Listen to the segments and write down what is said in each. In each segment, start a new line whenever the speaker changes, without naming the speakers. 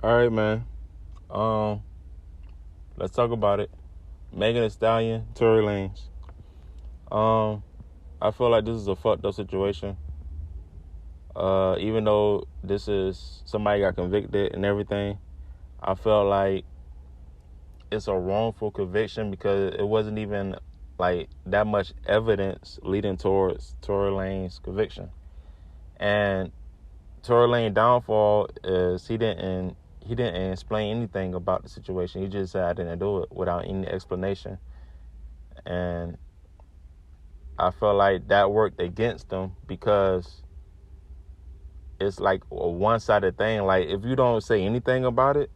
All right, man. Let's talk about it. Megan Thee Stallion, Tory Lanez. I feel like this is a fucked up situation. Even though this is somebody got convicted and everything, I felt like it's a wrongful conviction because it wasn't even like that much evidence leading towards Tory Lanez's conviction. And Tory Lanez's downfall is he didn't explain anything about the situation. He just said I didn't do it without any explanation. And I felt like that worked against him because it's like a one-sided thing. Like, if you don't say anything about it,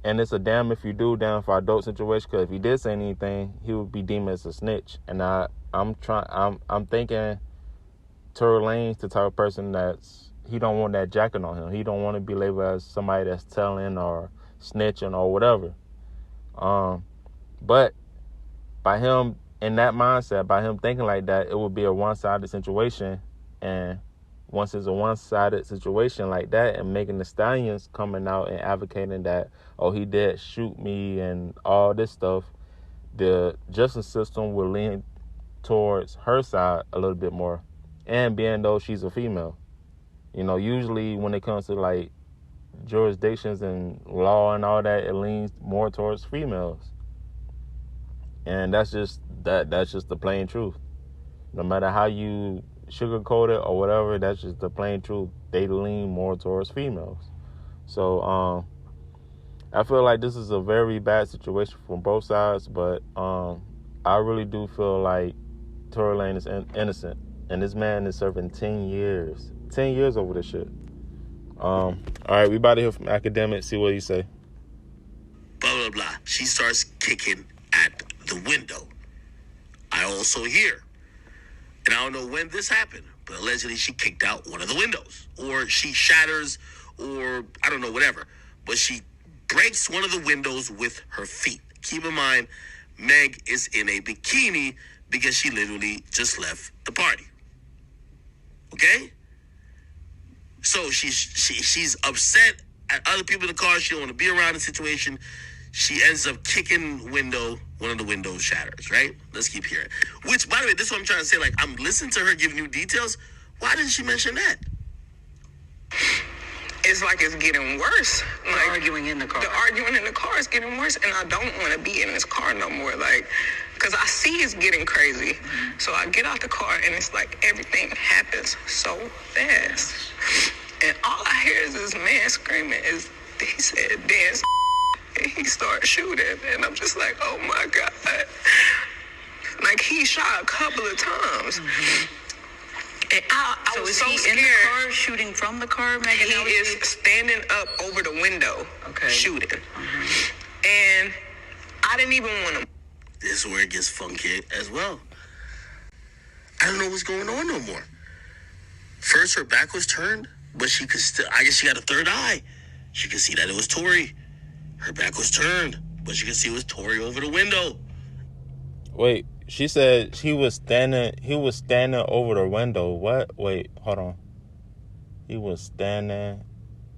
and it's a damn if you do, damn if I don't situation, because if he did say anything, he would be deemed as a snitch. And I'm thinking Tory Lanez the type of person he don't want that jacket on him. He don't want to be labeled as somebody that's telling or snitching or whatever. But by him in that mindset, by him thinking like that, it would be a one-sided situation. And once it's a one-sided situation like that, and Megan Thee Stallions coming out and advocating that, oh, he did shoot me and all this stuff, the justice system will lean towards her side a little bit more. And being though she's a female. You know, usually when it comes to like jurisdictions and law and all that, it leans more towards females. And that's just the plain truth. No matter how you sugarcoat it or whatever, that's just the plain truth. They lean more towards females. So I feel like this is a very bad situation from both sides, but I really do feel like Tory Lanez is innocent. And this man is serving 10 years. 10 years over this shit. All right, we about to hear from Academic, see what he say.
Blah, blah, blah. She starts kicking at the window. I also hear, and I don't know when this happened, but allegedly she kicked out one of the windows. Or she shatters, or I don't know, whatever. But she breaks one of the windows with her feet. Keep in mind, Meg is in a bikini because she literally just left the party. Okay? So she's upset at other people in the car. She don't want to be around the situation. She ends up kicking one of the windows shatters, right? Let's keep hearing. Which, by the way, this is what I'm trying to say. Like, I'm listening to her giving you details. Why didn't she mention that?
It's like it's getting worse.
Like, arguing in the car.
The arguing in the car is getting worse, and I don't want to be in this car no more. Like, because I see it's getting crazy. Mm-hmm. So I get out the car, and it's like everything happens so fast. And all I hear is this man screaming. He said, dance. And he started shooting, and I'm just like, oh my God. Like, he shot a couple of times. Mm-hmm. And I was so scared.
In the car, shooting from the car, Megan?
He is standing up over the window, shooting. Mm-hmm. And I didn't even want to.
This is where it gets funky as well. I don't know what's going on no more. First, her back was turned, but she could still, I guess she got a third eye. She could see that it was Tory. Her back was turned, but she could see it was Tory over the window.
Wait, she said he was standing over the window. What? Wait, hold on. He was standing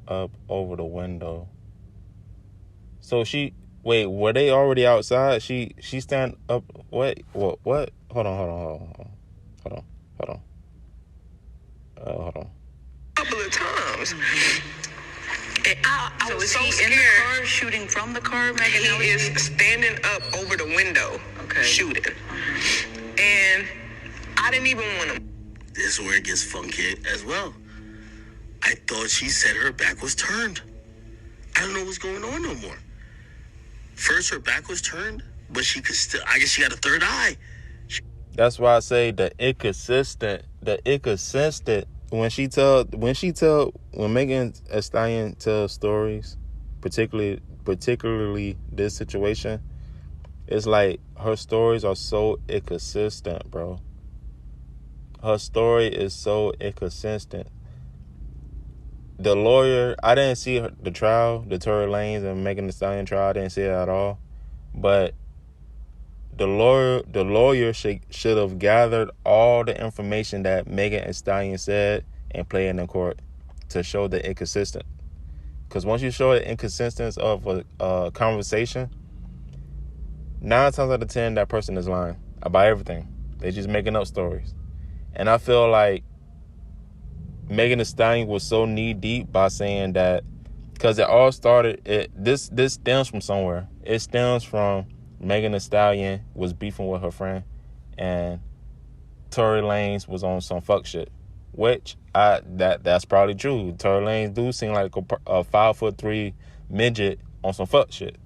up over the window. So were they already outside? She stand up, what? Hold on. Hold on.
A couple of times. And I was so scared.
In the car, shooting from the car, Megan?
He is standing up over the window, shooting. And I didn't even want to.
This is where it gets funky as well. I thought she said her back was turned. I don't know what's going on no more. First, her back was turned, but she could still, I guess she got a third eye.
That's why I say the inconsistent, when Megan Thee Stallion tells stories, particularly this situation, it's like her stories are so inconsistent, bro. Her story is so inconsistent. The lawyer, I didn't see the trial, the Tory Lanez and Megan Thee Stallion trial. I didn't see it at all. But the lawyer should have gathered all the information that Megan Thee Stallion said and played in the court to show the inconsistent. Because once you show the inconsistency of a conversation, 9 times out of 10, that person is lying about everything. They're just making up stories. And I feel like Megan Thee Stallion was so knee deep by saying that, because it all started, this stems from somewhere. It stems from Megan Thee Stallion was beefing with her friend, and Tory Lanez was on some fuck shit, which that's probably true. Tory Lanez do seem like a 5'3" midget on some fuck shit.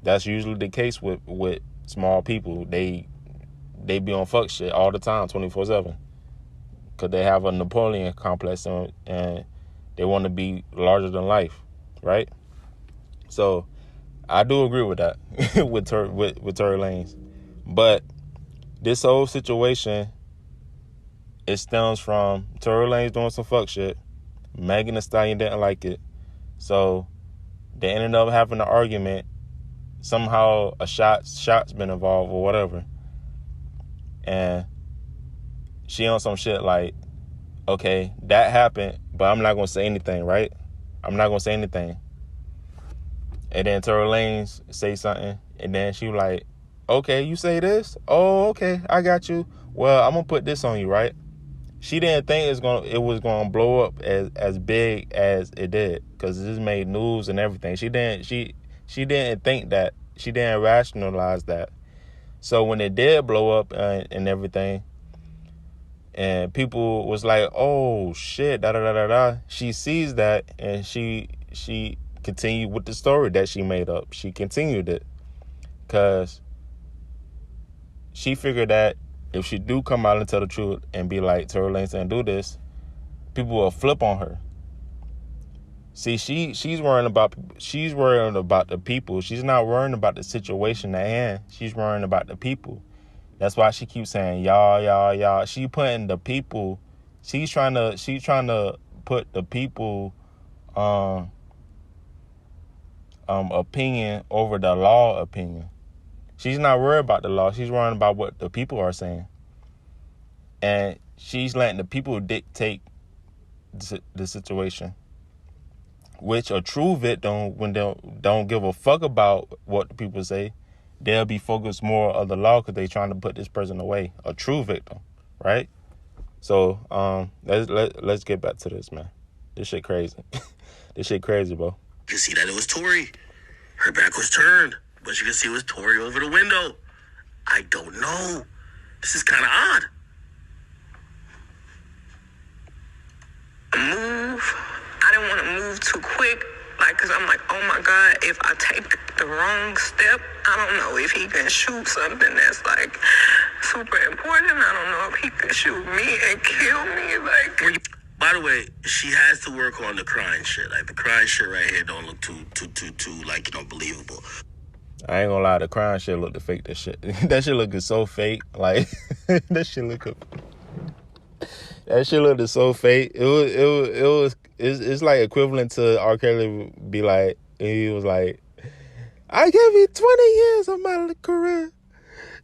That's usually the case with small people. They be on fuck shit all the time, 24/7, because they have a Napoleon complex and they want to be larger than life, right? So I do agree with that with Tory Lanez, but this whole situation, it stems from Tory Lanez doing some fuck shit. Megan Thee Stallion didn't like it, so they ended up having an argument. Somehow a shot's been involved or whatever, and she on some shit like, okay, that happened, but I'm not gonna say anything, right? I'm not gonna say anything. And then Tory Lanez say something, and then she was like, okay, you say this? Oh, okay, I got you. Well, I'm gonna put this on you, right? She didn't think it was gonna blow up as big as it did, because this made news and everything. She didn't think that. She didn't rationalize that. So when it did blow up and everything, and people was like, oh shit, da da da da da, she sees that, and she continued with the story that she made up. She continued it because she figured that if she do come out and tell the truth and be like, Tory Lanez didn't do this, people will flip on her. See, she's worrying about the people. She's not worrying about the situation at hand. She's worrying about the people. That's why she keeps saying y'all. She putting the people. She's trying to put the people opinion over the law opinion. She's not worried about the law. She's worrying about what the people are saying, and she's letting the people dictate the situation. Which a true victim, when they don't give a fuck about what the people say, they'll be focused more on the law because they're trying to put this person away. A true victim, right? So let's get back to this, man. This shit crazy. This shit crazy, bro.
You can see that it was Tory. Her back was turned, but you can see it was Tory over the window. I don't know. This is kind of odd.
I didn't want to move too quick, because I'm like, oh my God, if I take the wrong step, I don't know if he can shoot something that's super important. I don't know if he can shoot me and kill me.
By the way, she has to work on the crying shit. The crying shit right here don't look too believable.
I ain't gonna lie, the crying shit looked fake. That shit, that shit looking so fake. That shit looking. That shit looked so fake. It's like equivalent to R. Kelly be like, he was like, I gave you 20 years of my career.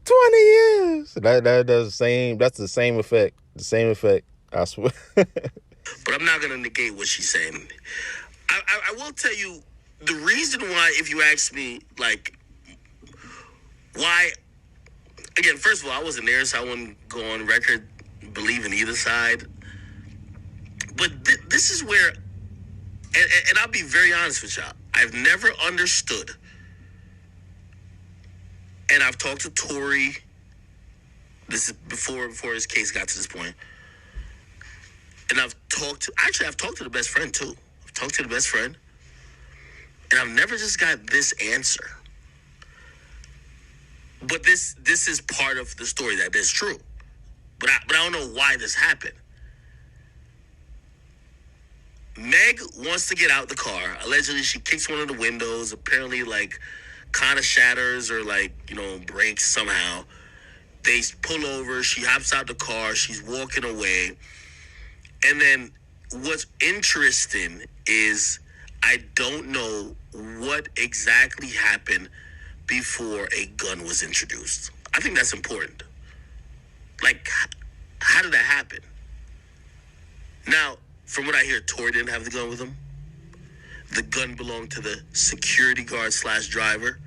20 years. That's the same effect. The same effect, I swear.
But I'm not gonna negate what she's saying. I will tell you the reason why, if you ask me, why, again, first of all, I wasn't there, so I wouldn't go on record believing either side. But this is where, and I'll be very honest with y'all, I've never understood, and I've talked to Tory, this is before his case got to this point, and I've talked to the best friend too. I've talked to the best friend, and I've never just got this answer. But this is part of the story that is true. But I don't know why this happened. Meg wants to get out the car. Allegedly, she kicks one of the windows. Apparently, kind of shatters or breaks somehow. They pull over. She hops out the car. She's walking away. And then what's interesting is I don't know what exactly happened before a gun was introduced. I think that's important. How did that happen? Now, from what I hear, Tory didn't have the gun with him. the gun belonged to the security guard / driver.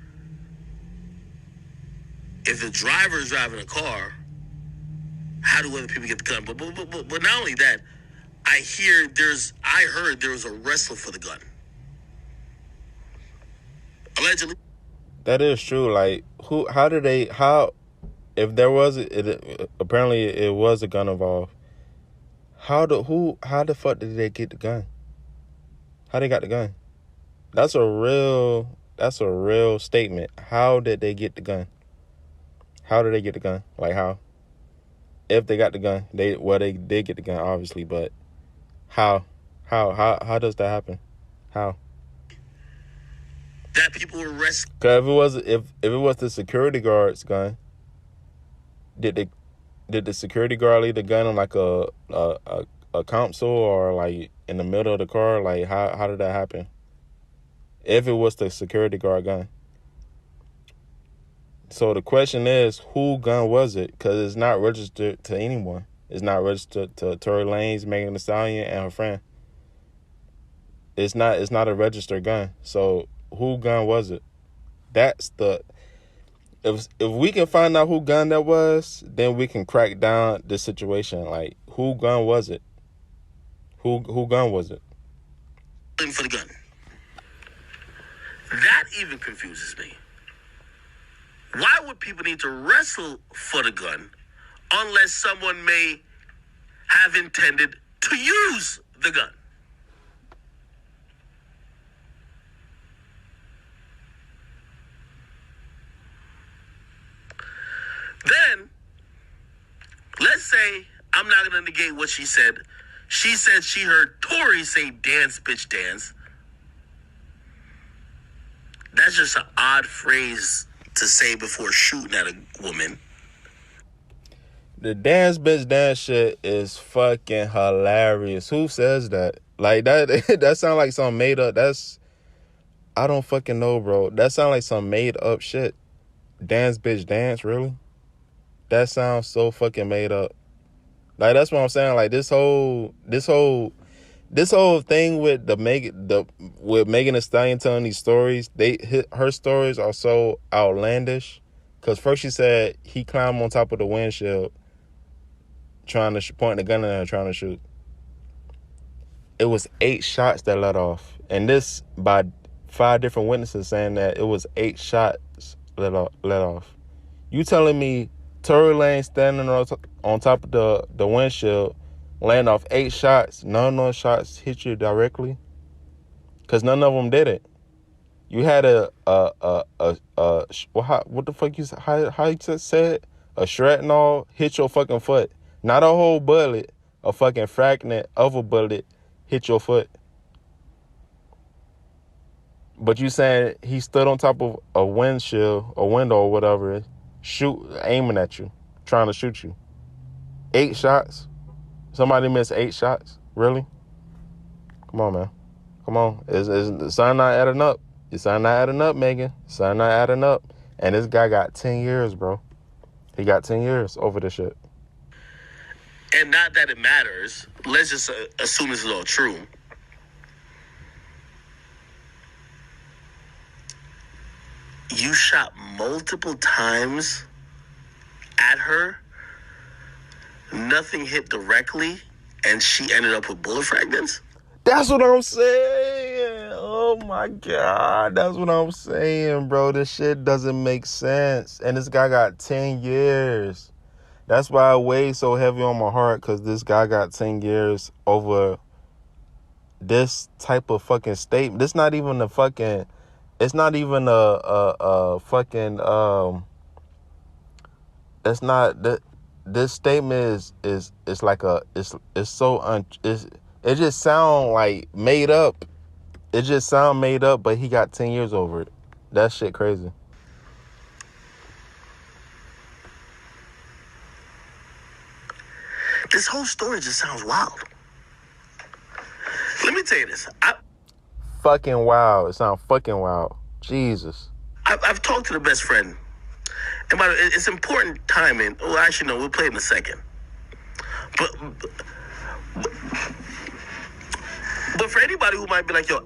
If the driver is driving a car, how do other people get the gun? But not only that, I heard there was a wrestle for the gun. Allegedly.
That is true. Like, if there was, apparently it was a gun involved. How the fuck did they get the gun? How they got the gun? That's a real statement. How did they get the gun? How did they get the gun? Like, how? If they got the gun, they did get the gun, obviously, but how does that happen? How?
That people were arrested.
Cause if it was the security guard's gun, did the security guard leave the gun on like a console or like in the middle of the car? Like, how did that happen? If it was the security guard gun. So the question is, who gun was it? Because it's not registered to anyone. It's not registered to Tory Lanez, Megan Thee Stallion, and her friend. It's not a registered gun. So who gun was it? That's if we can find out who gun that was, then we can crack down the situation. Like, who gun was it? Who gun was it?
For the gun. That even confuses me. Why would people need to wrestle for the gun unless someone may have intended to use the gun? Then, let's say, I'm not going to negate what she said. She said she heard Tory say, "Dance, bitch, dance." That's just an odd phrase to say before shooting at a woman.
The dance, bitch, dance shit is fucking hilarious. Who says that? Like, that sounds like some made up. I don't fucking know, bro. That sounds like some made up shit. Dance, bitch, dance, really? That sounds so fucking made up. Like, that's what I'm saying. Like, this whole thing with Megan Thee Stallion telling these stories, her stories are so outlandish. Cause first she said he climbed on top of the windshield, trying to point the gun at her, trying to shoot. It was 8 shots that let off, and this by 5 different witnesses saying that it was 8 shots let off. You telling me Tory Lanez standing on top of the windshield, laying off 8 shots, none of those shots hit you directly? Because none of them did it. You had what the fuck you how you just said? A shrapnel hit your fucking foot. Not a whole bullet, a fucking fragment of a bullet hit your foot. But you saying he stood on top of a windshield, a window or whatever, aiming at you, trying to shoot you. 8 shots? Somebody missed 8 shots? Really? Come on, man. Come on. The sign not adding up. Your sign not adding up, Megan. Sign not adding up. And this guy got 10 years, bro. He got 10 years over this shit.
And not that it matters. Let's just assume this is all true. You shot multiple times at her. Nothing hit directly, and she ended up with bullet fragments?
That's what I'm saying. Oh, my God. That's what I'm saying, bro. This shit doesn't make sense. And this guy got 10 years. That's why it weighs so heavy on my heart, because this guy got 10 years over this type of fucking statement. This not even a fucking... It's not even a fucking... It's not... This statement is like a... It's so... It just sound like made up. It just sound made up, but he got 10 years over it. That shit crazy.
This whole story just sounds wild. Let me tell you this.
Fucking wild. It sounds fucking wild. Jesus.
I've talked to the best friend. And by the way, it's important timing. Oh, actually, no, we'll play in a second. But for anybody who might be like, yo,